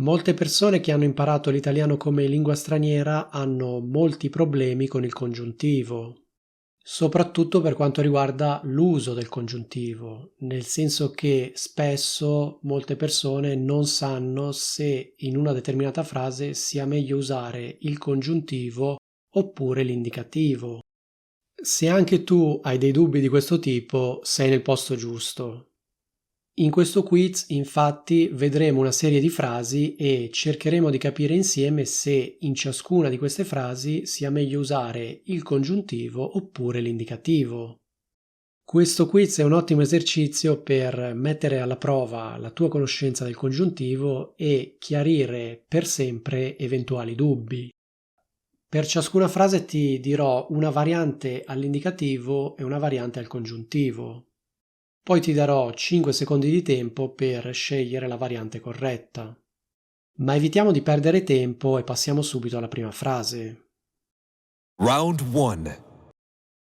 Molte persone che hanno imparato l'italiano come lingua straniera hanno molti problemi con il congiuntivo, soprattutto per quanto riguarda l'uso del congiuntivo, nel senso che spesso molte persone non sanno se in una determinata frase sia meglio usare il congiuntivo oppure l'indicativo. Se anche tu hai dei dubbi di questo tipo, sei nel posto giusto. In questo quiz, infatti, vedremo una serie di frasi e cercheremo di capire insieme se in ciascuna di queste frasi sia meglio usare il congiuntivo oppure l'indicativo. Questo quiz è un ottimo esercizio per mettere alla prova la tua conoscenza del congiuntivo e chiarire per sempre eventuali dubbi. Per ciascuna frase ti dirò una variante all'indicativo e una variante al congiuntivo. Poi ti darò 5 secondi di tempo per scegliere la variante corretta. Ma evitiamo di perdere tempo e passiamo subito alla prima frase. Round 1.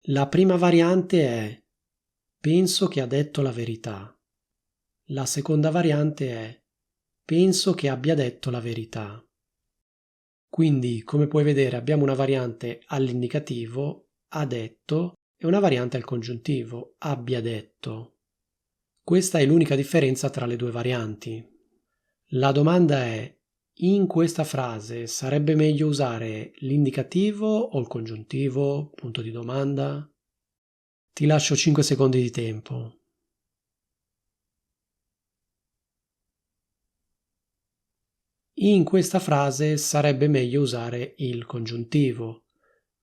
La prima variante è: penso che ha detto la verità. La seconda variante è: penso che abbia detto la verità. Quindi, come puoi vedere, abbiamo una variante all'indicativo, ha detto, e una variante al congiuntivo, abbia detto. Questa è l'unica differenza tra le due varianti. La domanda è: in questa frase sarebbe meglio usare l'indicativo o il congiuntivo? Punto di domanda. Ti lascio 5 secondi di tempo. In questa frase sarebbe meglio usare il congiuntivo,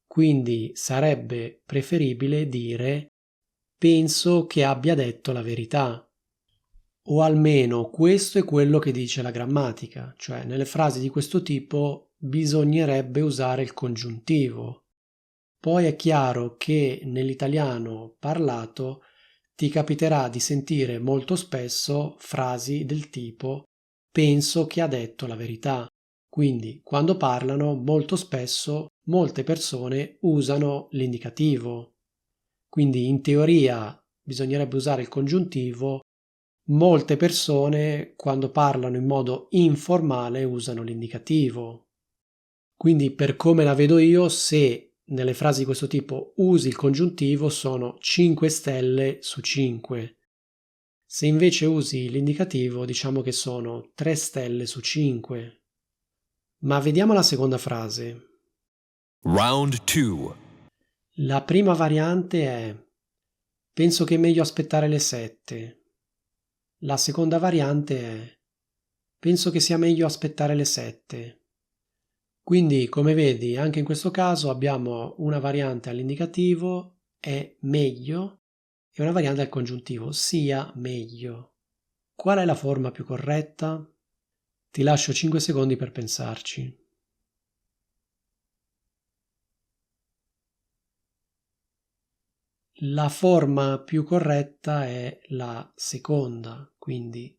quindi sarebbe preferibile dire penso che abbia detto la verità. O almeno questo è quello che dice la grammatica, cioè nelle frasi di questo tipo bisognerebbe usare il congiuntivo. Poi è chiaro che nell'italiano parlato ti capiterà di sentire molto spesso frasi del tipo penso che ha detto la verità. Quindi quando parlano molto spesso molte persone usano l'indicativo. Quindi in teoria bisognerebbe usare il congiuntivo. Molte persone, quando parlano in modo informale, usano l'indicativo. Quindi, per come la vedo io, se nelle frasi di questo tipo usi il congiuntivo, sono 5 stelle su 5. Se invece usi l'indicativo, diciamo che sono 3 stelle su 5. Ma vediamo la seconda frase. Round 2. La prima variante è: penso che è meglio aspettare le 7. La seconda variante è: penso che sia meglio aspettare le 7. Quindi, come vedi, anche in questo caso abbiamo una variante all'indicativo, è meglio, e una variante al congiuntivo, sia meglio. Qual è la forma più corretta? Ti lascio 5 secondi per pensarci. La forma più corretta è la seconda, quindi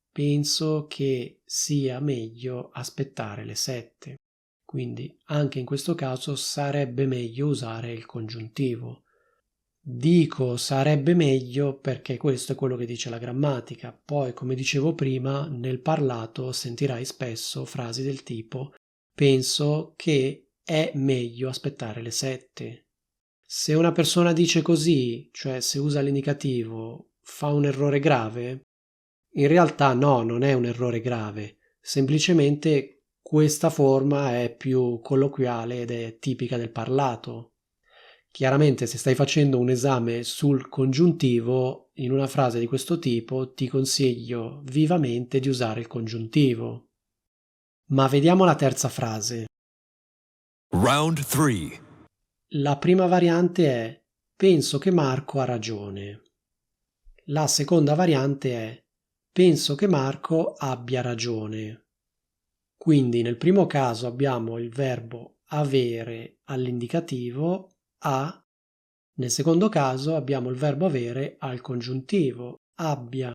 penso che sia meglio aspettare le 7. Quindi anche in questo caso sarebbe meglio usare il congiuntivo. Dico sarebbe meglio perché questo è quello che dice la grammatica. Poi, come dicevo prima, nel parlato sentirai spesso frasi del tipo penso che è meglio aspettare le 7. Se una persona dice così, cioè se usa l'indicativo, fa un errore grave? In realtà no, non è un errore grave, semplicemente questa forma è più colloquiale ed è tipica del parlato. Chiaramente se stai facendo un esame sul congiuntivo, in una frase di questo tipo ti consiglio vivamente di usare il congiuntivo. Ma vediamo la terza frase. Round 3. La prima variante è penso che Marco ha ragione. La seconda variante è penso che Marco abbia ragione. Quindi nel primo caso abbiamo il verbo avere all'indicativo a, nel secondo caso abbiamo il verbo avere al congiuntivo abbia.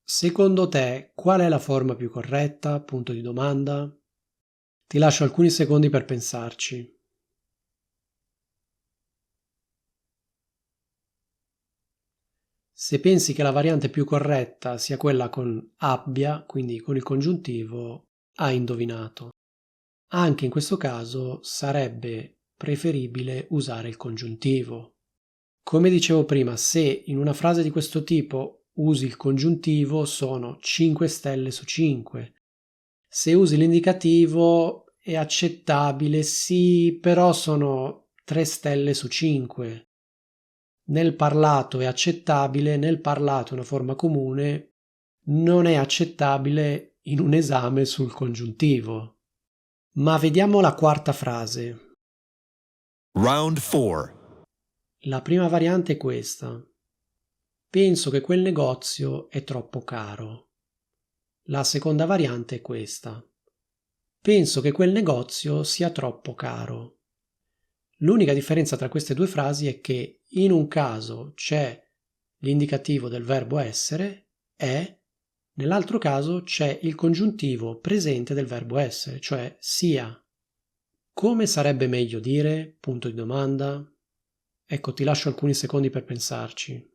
Secondo te qual è la forma più corretta? Punto di domanda. Ti lascio alcuni secondi per pensarci. Se pensi che la variante più corretta sia quella con abbia, quindi con il congiuntivo, hai indovinato. Anche in questo caso sarebbe preferibile usare il congiuntivo. Come dicevo prima, se in una frase di questo tipo usi il congiuntivo sono 5 stelle su 5. Se usi l'indicativo è accettabile, sì, però sono 3 stelle su 5. Nel parlato è accettabile, nel parlato è una forma comune, non è accettabile in un esame sul congiuntivo. Ma vediamo la quarta frase. Round 4. La prima variante è questa. Penso che quel negozio è troppo caro. La seconda variante è questa. Penso che quel negozio sia troppo caro. L'unica differenza tra queste due frasi è che in un caso c'è l'indicativo del verbo essere, è, nell'altro caso c'è il congiuntivo presente del verbo essere, cioè sia. Come sarebbe meglio dire? Punto di domanda. Ecco, ti lascio alcuni secondi per pensarci.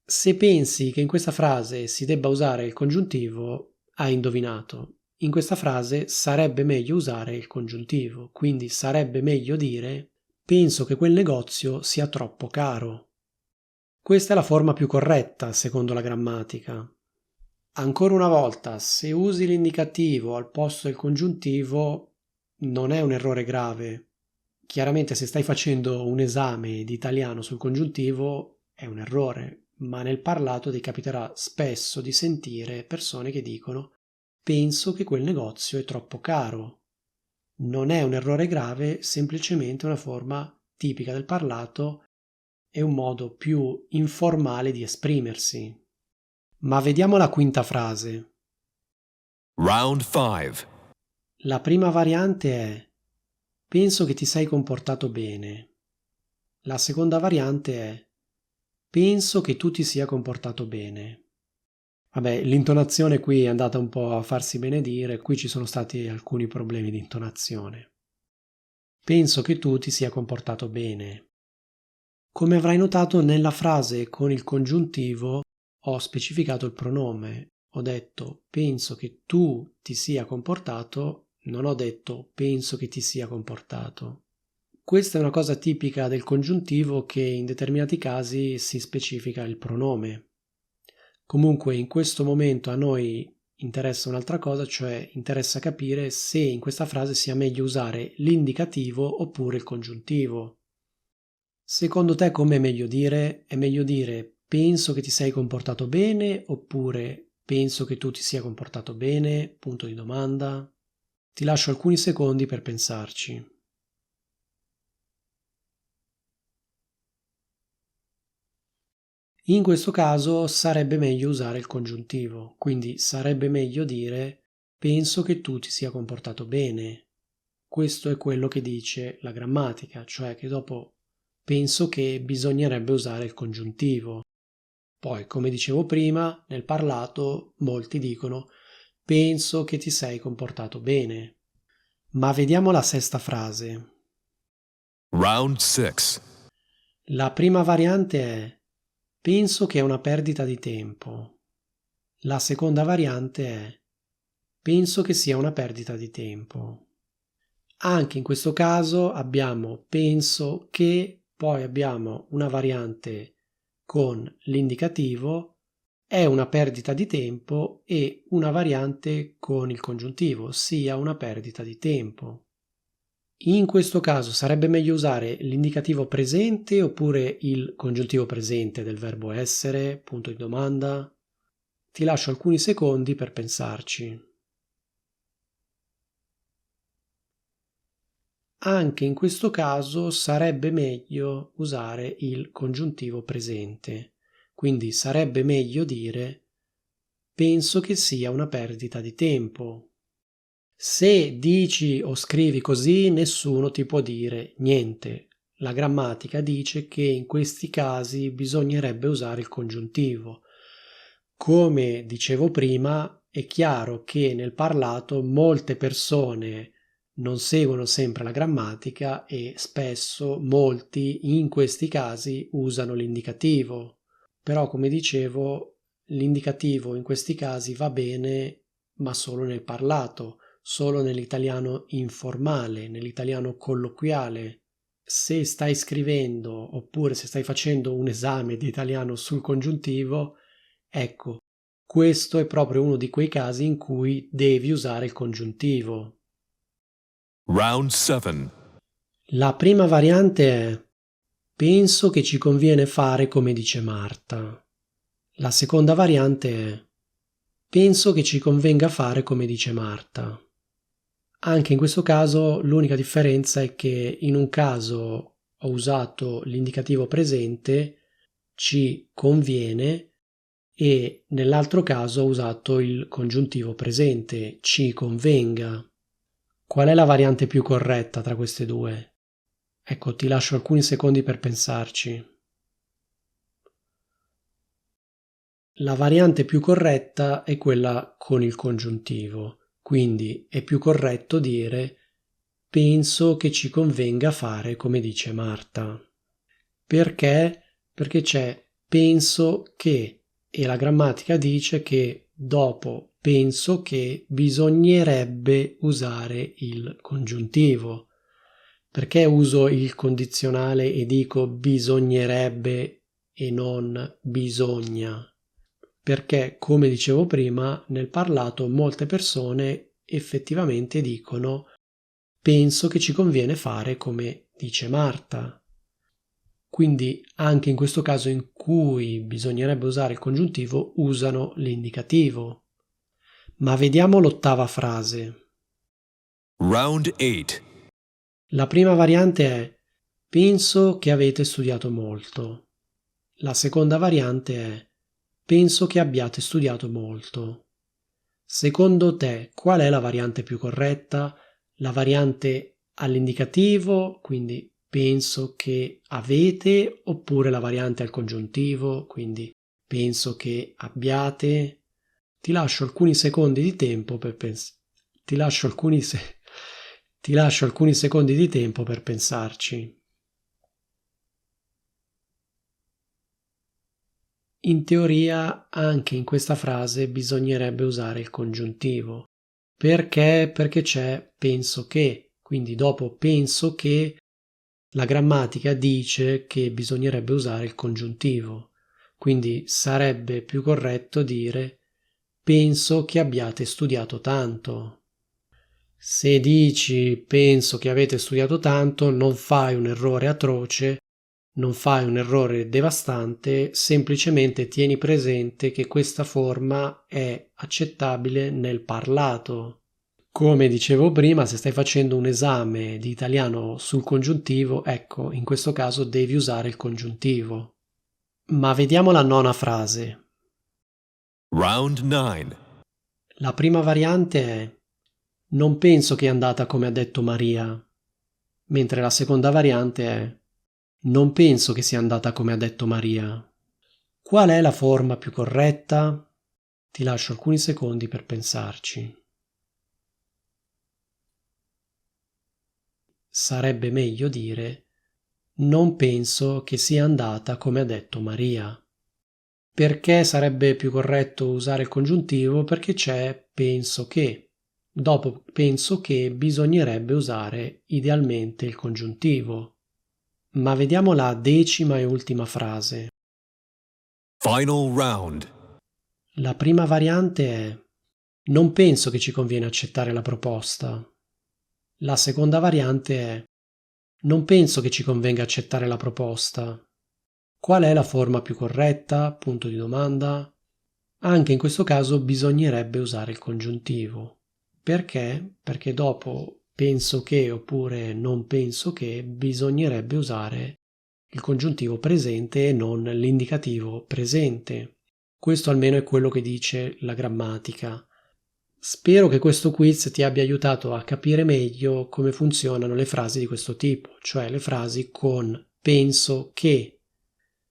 Se pensi che in questa frase si debba usare il congiuntivo, hai indovinato. In questa frase sarebbe meglio usare il congiuntivo, quindi sarebbe meglio dire penso che quel negozio sia troppo caro. Questa è la forma più corretta, secondo la grammatica. Ancora una volta, se usi l'indicativo al posto del congiuntivo, non è un errore grave. Chiaramente se stai facendo un esame di italiano sul congiuntivo è un errore, ma nel parlato ti capiterà spesso di sentire persone che dicono penso che quel negozio è troppo caro. Non è un errore grave, semplicemente una forma tipica del parlato e un modo più informale di esprimersi. Ma vediamo la quinta frase. Round 5. La prima variante è penso che ti sei comportato bene. La seconda variante è penso che tu ti sia comportato bene. Vabbè, l'intonazione qui è andata un po' a farsi benedire, qui ci sono stati alcuni problemi di intonazione. Penso che tu ti sia comportato bene. Come avrai notato, nella frase con il congiuntivo ho specificato il pronome. Ho detto penso che tu ti sia comportato, non ho detto penso che ti sia comportato. Questa è una cosa tipica del congiuntivo che in determinati casi si specifica il pronome. Comunque in questo momento a noi interessa un'altra cosa, cioè interessa capire se in questa frase sia meglio usare l'indicativo oppure il congiuntivo. Secondo te com'è meglio dire? È meglio dire penso che ti sei comportato bene oppure penso che tu ti sia comportato bene? Punto di domanda. Ti lascio alcuni secondi per pensarci. In questo caso sarebbe meglio usare il congiuntivo, quindi sarebbe meglio dire penso che tu ti sia comportato bene. Questo è quello che dice la grammatica, cioè che dopo penso che bisognerebbe usare il congiuntivo. Poi, come dicevo prima, nel parlato molti dicono penso che ti sei comportato bene. Ma vediamo la sesta frase. Round 6. La prima variante è penso che è una perdita di tempo. La seconda variante è penso che sia una perdita di tempo. Anche in questo caso abbiamo penso che, poi abbiamo una variante con l'indicativo, è una perdita di tempo e una variante con il congiuntivo, sia una perdita di tempo. In questo caso sarebbe meglio usare l'indicativo presente oppure il congiuntivo presente del verbo essere? Punto di domanda. Ti lascio alcuni secondi per pensarci. Anche in questo caso sarebbe meglio usare il congiuntivo presente, quindi sarebbe meglio dire penso che sia una perdita di tempo. Se dici o scrivi così, nessuno ti può dire niente. La grammatica dice che in questi casi bisognerebbe usare il congiuntivo. Come dicevo prima, è chiaro che nel parlato molte persone non seguono sempre la grammatica e spesso molti in questi casi usano l'indicativo. Però, come dicevo, l'indicativo in questi casi va bene, ma solo nel parlato, solo nell'italiano informale, nell'italiano colloquiale. Se stai scrivendo oppure se stai facendo un esame di italiano sul congiuntivo, ecco, questo è proprio uno di quei casi in cui devi usare il congiuntivo. Round 7. La prima variante è: penso che ci conviene fare come dice Marta. La seconda variante è: penso che ci convenga fare come dice Marta. Anche in questo caso l'unica differenza è che in un caso ho usato l'indicativo presente, ci conviene, e nell'altro caso ho usato il congiuntivo presente, ci convenga. Qual è la variante più corretta tra queste due? Ecco, ti lascio alcuni secondi per pensarci. La variante più corretta è quella con il congiuntivo, quindi è più corretto dire penso che ci convenga fare come dice Marta. Perché? Perché c'è penso che e la grammatica dice che dopo penso che bisognerebbe usare il congiuntivo. Perché uso il condizionale e dico bisognerebbe e non bisogna? Perché, come dicevo prima, nel parlato molte persone effettivamente dicono penso che ci conviene fare come dice Marta. Quindi anche in questo caso in cui bisognerebbe usare il congiuntivo usano l'indicativo. Ma vediamo l'ottava frase. Round 8. La prima variante è penso che avete studiato molto. La seconda variante è penso che abbiate studiato molto. Secondo te, qual è la variante più corretta? La variante all'indicativo, quindi penso che avete, oppure la variante al congiuntivo, quindi penso che abbiate? Ti lascio alcuni secondi di tempo per ti lascio alcuni secondi di tempo per pensarci. In teoria, anche in questa frase bisognerebbe usare il congiuntivo. Perché? Perché c'è penso che, quindi dopo penso che la grammatica dice che bisognerebbe usare il congiuntivo. Quindi sarebbe più corretto dire penso che abbiate studiato tanto. Se dici penso che avete studiato tanto, non fai un errore atroce, non fai un errore devastante, semplicemente tieni presente che questa forma è accettabile nel parlato. Come dicevo prima, se stai facendo un esame di italiano sul congiuntivo, ecco, in questo caso devi usare il congiuntivo. Ma vediamo la nona frase. Round 9. La prima variante è non penso che è andata come ha detto Maria, mentre la seconda variante è non penso che sia andata come ha detto Maria. Qual è la forma più corretta? Ti lascio alcuni secondi per pensarci. Sarebbe meglio dire non penso che sia andata come ha detto Maria. Perché sarebbe più corretto usare il congiuntivo? Perché c'è penso che. Dopo penso che bisognerebbe usare idealmente il congiuntivo. Ma vediamo la decima e ultima frase. Final round. La prima variante è non penso che ci conviene accettare la proposta. La seconda variante è non penso che ci convenga accettare la proposta. Qual è la forma più corretta? Punto di domanda. Anche in questo caso bisognerebbe usare il congiuntivo. Perché? Perché dopo penso che oppure non penso che bisognerebbe usare il congiuntivo presente e non l'indicativo presente. Questo almeno è quello che dice la grammatica. Spero che questo quiz ti abbia aiutato a capire meglio come funzionano le frasi di questo tipo, cioè le frasi con penso che.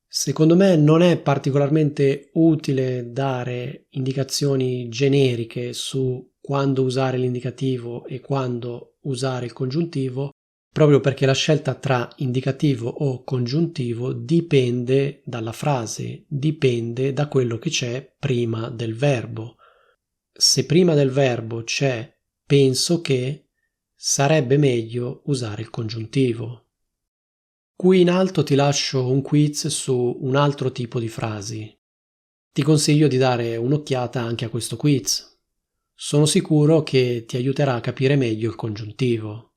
Secondo me non è particolarmente utile dare indicazioni generiche su quando usare l'indicativo e quando usare il congiuntivo, proprio perché la scelta tra indicativo o congiuntivo dipende dalla frase, dipende da quello che c'è prima del verbo. Se prima del verbo c'è penso che, sarebbe meglio usare il congiuntivo. Qui in alto ti lascio un quiz su un altro tipo di frasi. Ti consiglio di dare un'occhiata anche a questo quiz. Sono sicuro che ti aiuterà a capire meglio il congiuntivo.